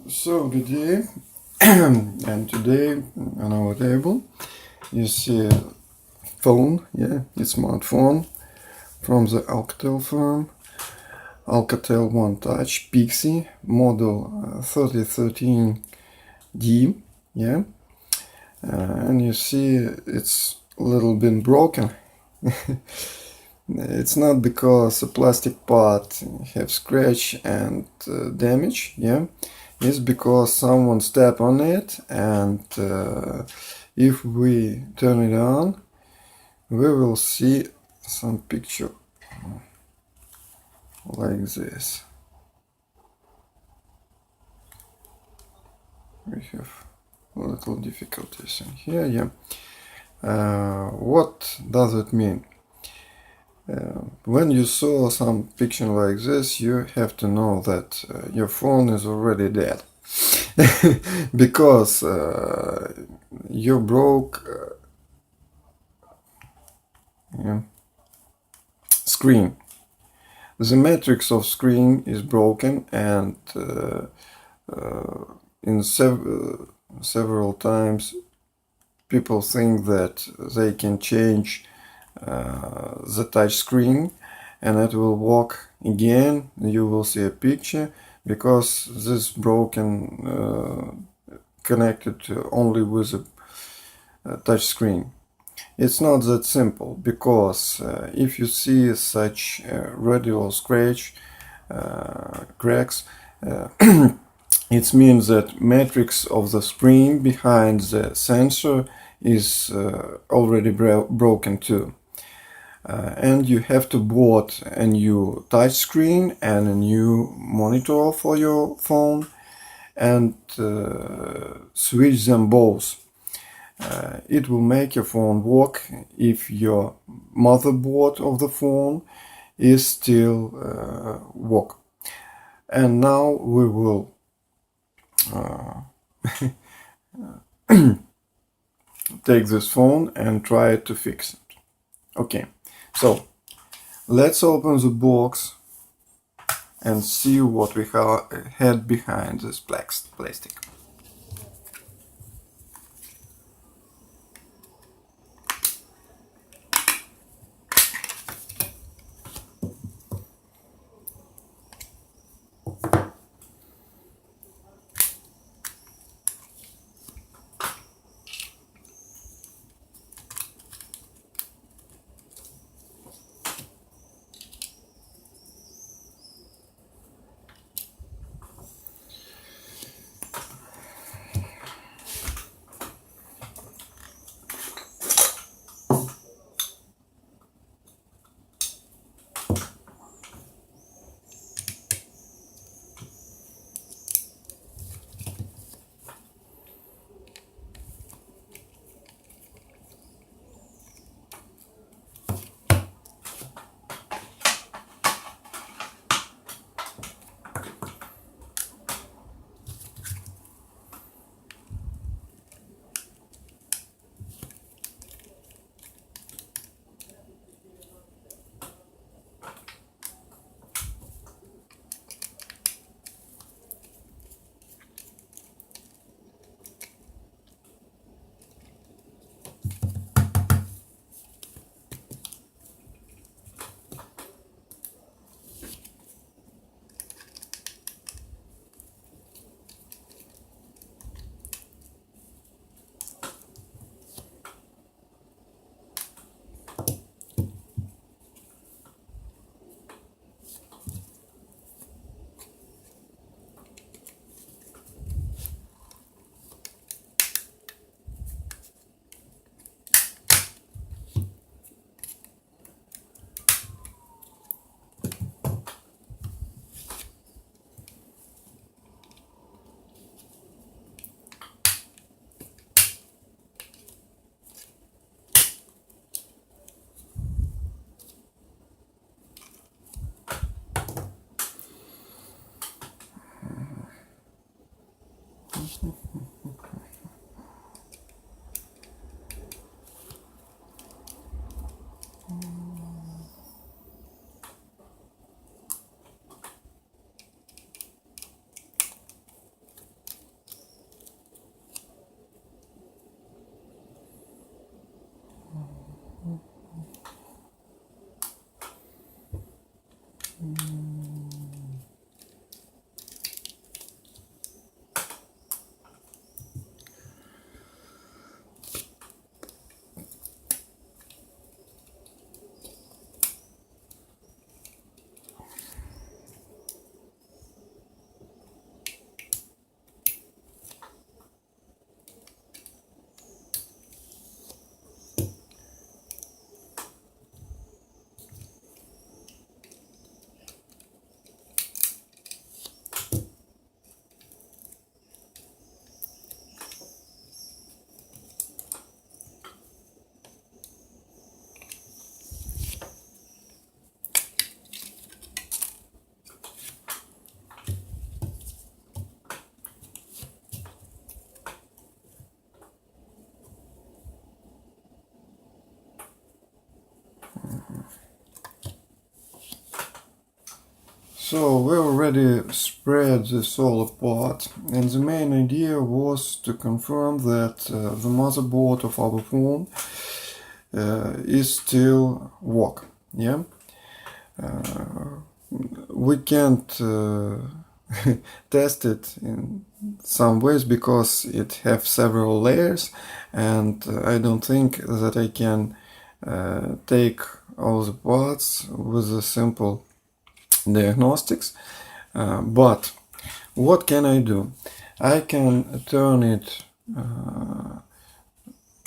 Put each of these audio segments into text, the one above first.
So good day, and today on our table you see a phone, it's smartphone from the Alkatel firm, Alkatel One Touch Pixi, model 3013D, and you see it's a little bit broken. It's not because the plastic part have scratch and damage, It's because someone step on it, and if we turn it on, we will see some picture like this. We have little difficulties in here, what does it mean? When you saw some picture like this, you have to know that your phone is already dead. Because you broke screen. The matrix of screen is broken, and in several times people think that they can change the touch screen and it will work again. You will see a picture because this broken connected only with a touch screen. It's not that simple, because if you see such radial scratch cracks, it means that matrix of the screen behind the sensor is already broken too. And you have to bought a new touch screen and a new monitor for your phone and switch them both. It will make your phone work if your motherboard of the phone is still work. And now we will take this phone and try to fix it. Okay, so let's open the box and see what we had behind this plastic. So we already spread the solar part, and the main idea was to confirm that the motherboard of our phone is still work. Yeah, we can't test it in some ways because it have several layers, and I don't think that I can take all the parts with a simple diagnostics. But what can I do? I can turn it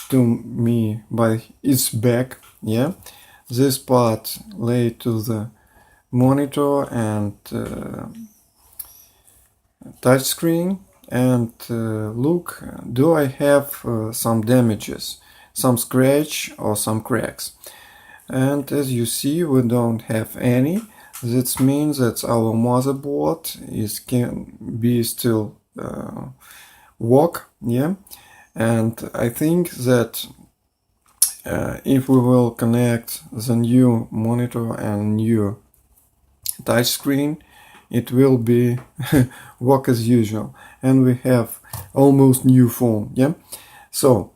to me by its back. Yeah, this part lay to the monitor and touch screen, and look, do I have some damages, some scratch or some cracks? And as you see, we don't have any. That means that our motherboard can be still work. Yeah, and I think that if we will connect the new monitor and new touch screen, it will be work as usual, and we have almost new phone. Yeah, so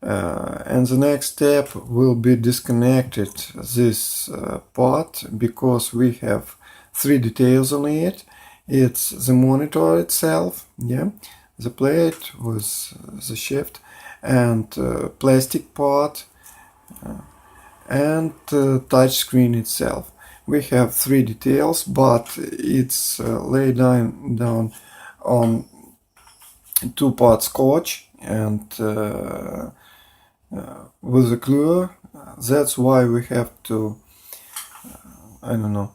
and the next step will be disconnected this part, because we have three details on it. It's the monitor itself, yeah, the plate with the shift, and plastic part, and touch screen itself. We have three details, but it's laid down on two-part scotch and with a glue. That's why we have to, I don't know,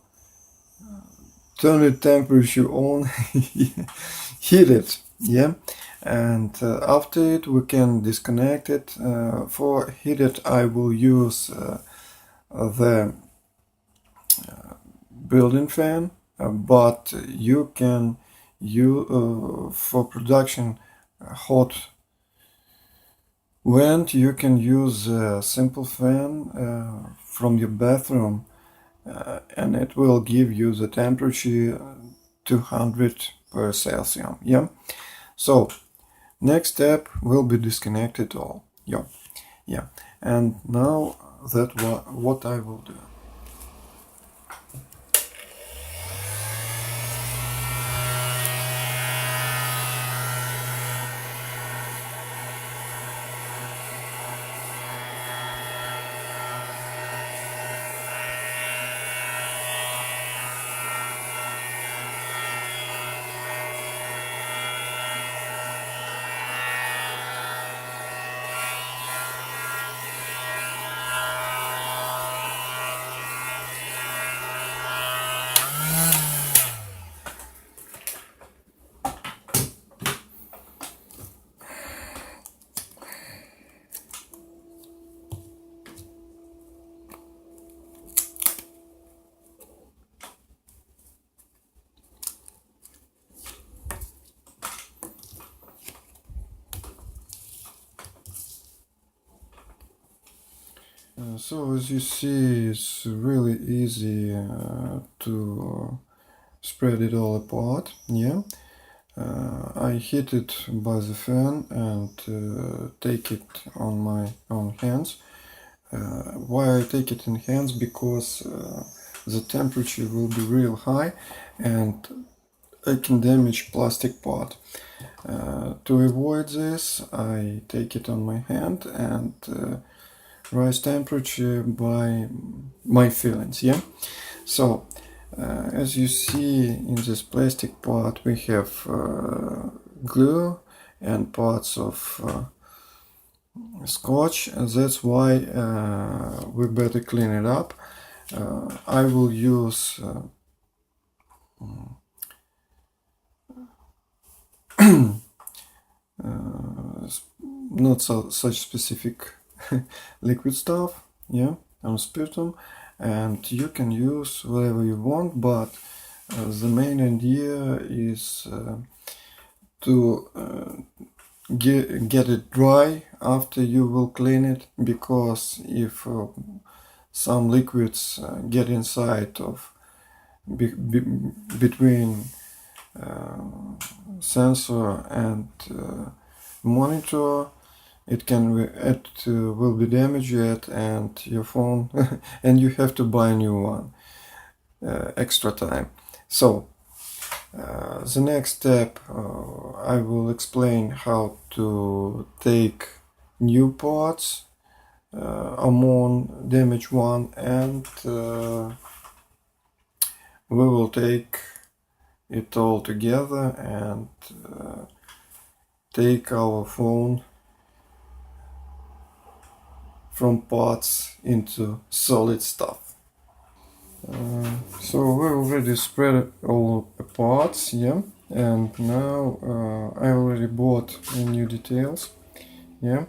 turn the temperature on, heat it, yeah, and after it we can disconnect it. For heated I will use the built-in fan, but you can for production hot vent, you can use a simple fan from your bathroom, and it will give you the temperature 200 per Celsius. Yeah, so next step will be disconnected all. Yeah, and now that what I will do. So as you see, it's really easy to spread it all apart. Yeah, I heat it by the fan and take it on my own hands. Why I take it in hands? Because the temperature will be real high and I can damage plastic part. To avoid this, I take it on my hand and rise temperature by my feelings. Yeah, so as you see in this plastic part, we have glue and parts of scotch, and that's why we better clean it up. I will use not such specific liquid stuff, yeah, on sputum, and you can use whatever you want, but the main idea is to get it dry after you will clean it, because if some liquids get inside of between sensor and monitor, it will be damaged, and your phone and you have to buy a new one extra time. So the next step, I will explain how to take new parts among damaged one, and we will take it all together and take our phone from parts into solid stuff. So we already spread all the parts, yeah, and now I already bought the new details, yeah,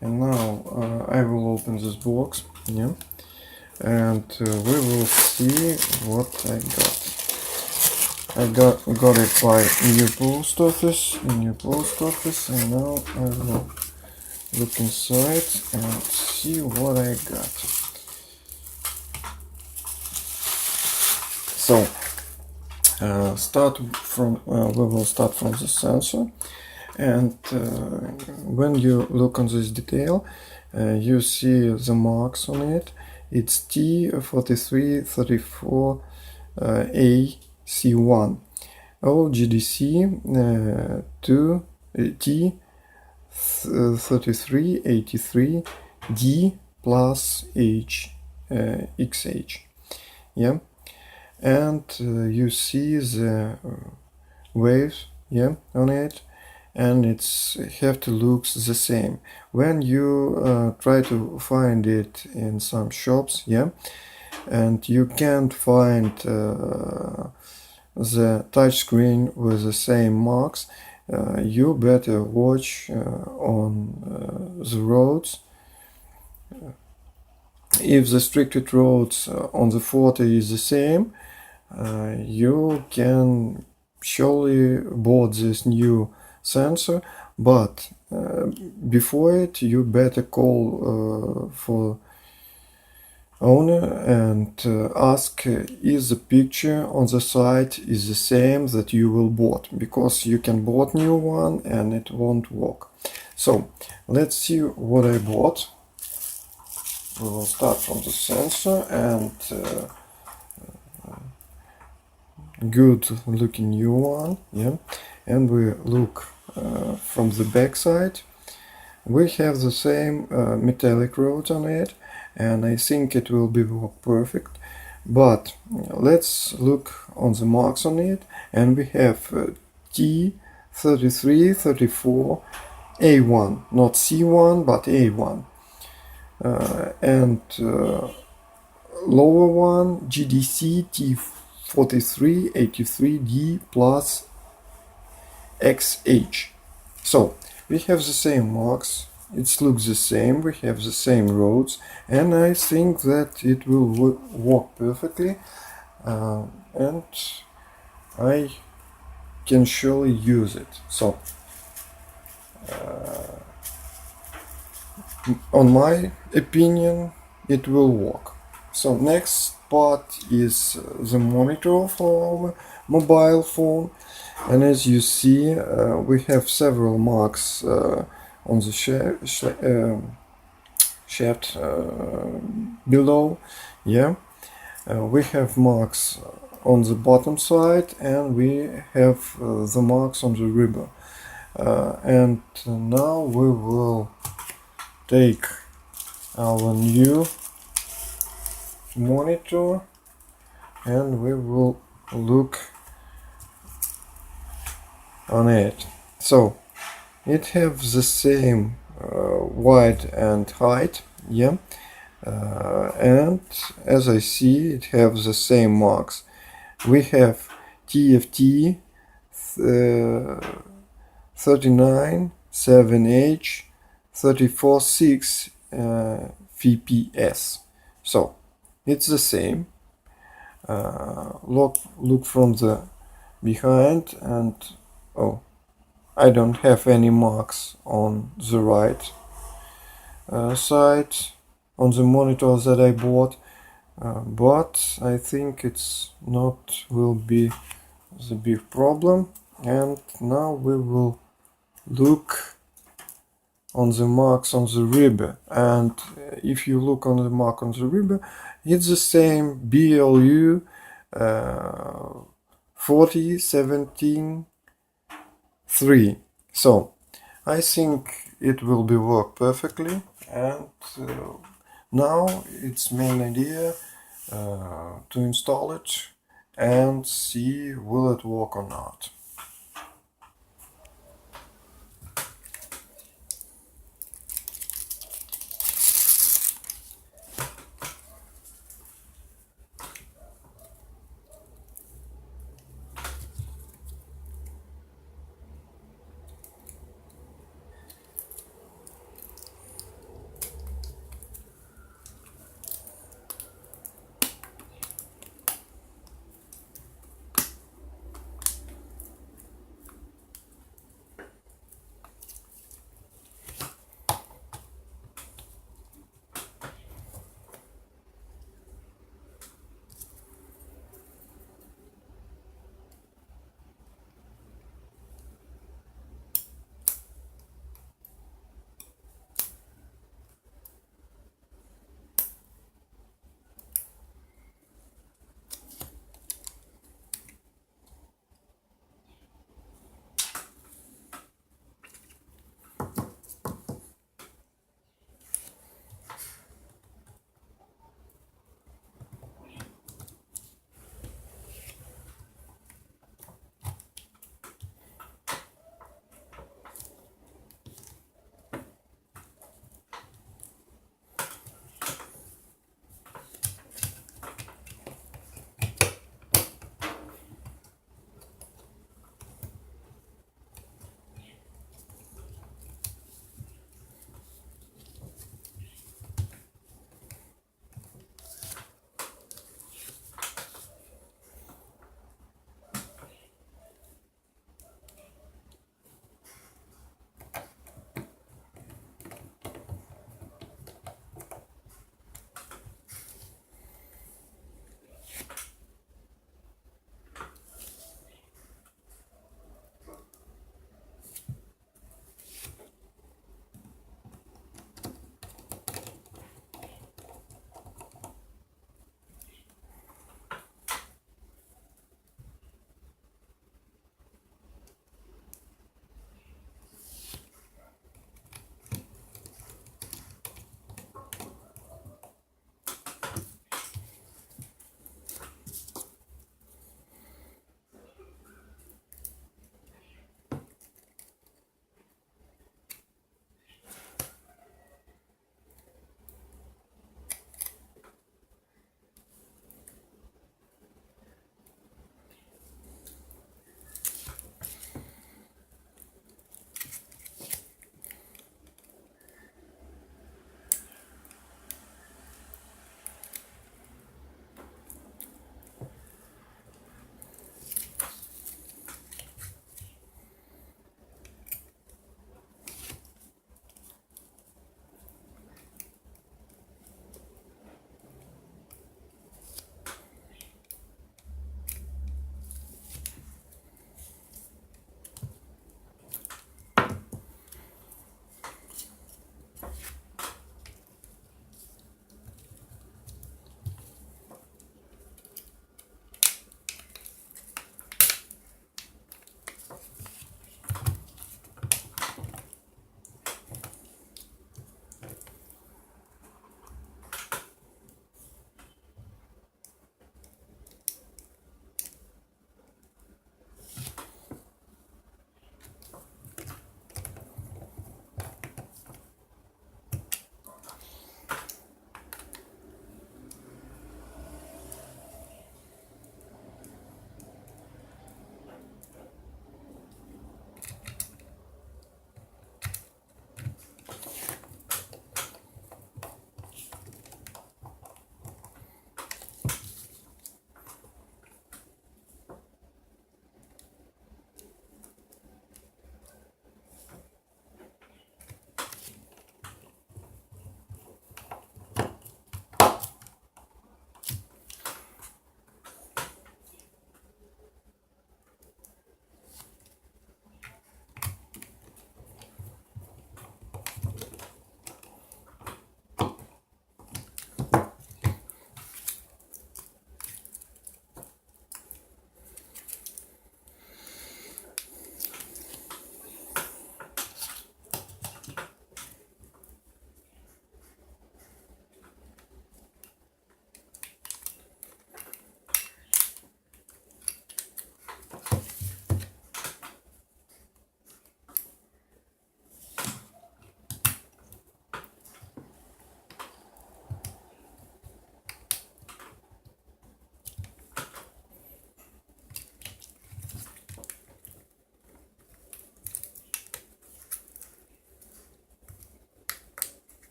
and now I will open this box, yeah, and we will see what I got. I got it by new post office, and now I will look inside and see what I got. So we will start from the sensor, and when you look on this detail, you see the marks on it. It's T4334AC1, OGDC 2 T3383D plus XH, yeah, and you see the waves, yeah, on it, and it's have to look the same. When you try to find it in some shops, yeah, and you can't find the touch screen with the same marks, you better watch on the roads. If the restricted roads on the 40 is the same, you can surely board this new sensor, but before it you better call for owner and ask is the picture on the site is the same that you will board, because you can board new one and it won't work. So let's see what I bought. We will start from the sensor, and good looking new one, yeah, and we look from the back side. We have the same metallic rods on it, and I think it will be work perfect. But let's look on the marks on it, and we have T3334A1, not C1 but A1, and lower one GDC T4383D plus XH. So we have the same marks, it looks the same, we have the same roads, and I think that it will work perfectly, and I can surely use it. So on my opinion, it will work. So next part is the monitor for our mobile phone, and as you see, we have several marks on the shaft below, yeah. We have marks on the bottom side, and we have the marks on the ribber, and now we will take our new monitor and we will look on it. So it has the same width and height, yeah, and as I see, it has the same marks. We have TFT 39.7H 34.6 VPS. So it's the same. Look from the behind, and oh, I don't have any marks on the right side on the monitor that I bought. but I think it's not will be the big problem. And now we will look on the marks on the ribber, and if you look on the mark on the ribber, it's the same BLU 40 17 3. So I think it will be work perfectly, and now it's main idea to install it and see will it work or not.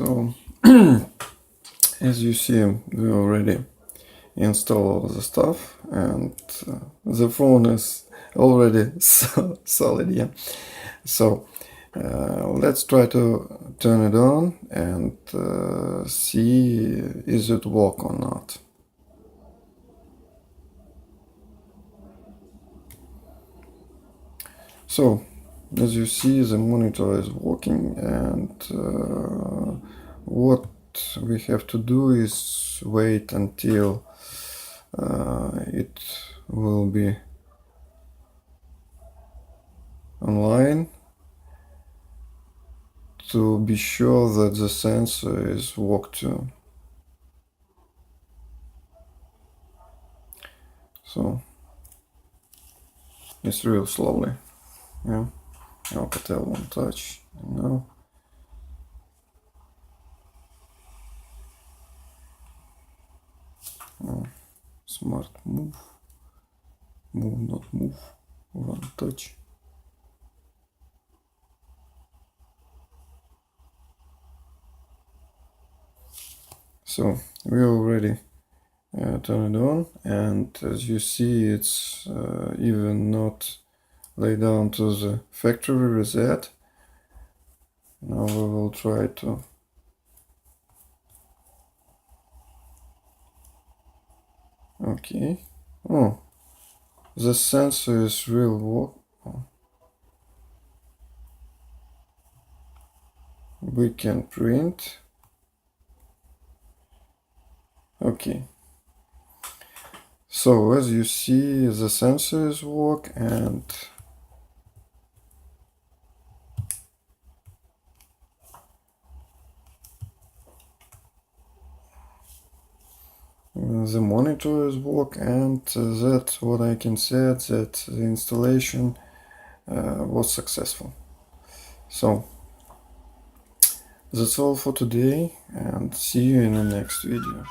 So as you see, we already installed all the stuff, and the phone is already solid. Yeah. So let's try to turn it on and see is it work or not. So as you see, the monitor is working, and what we have to do is wait until it will be online to be sure that the sensor is work too. So it's real slowly. Yeah. Alkatel One Touch. Now. Oh, smart move. Move, not move. One touch. So we already turn it on, and as you see, it's even not laid down to the factory reset. Now we will try to okay. Oh, the sensor is real work. Oh. We can print. Okay. So as you see, the sensors work, and the monitors work, and that's what I can say, that the installation was successful. So that's all for today, and see you in the next video.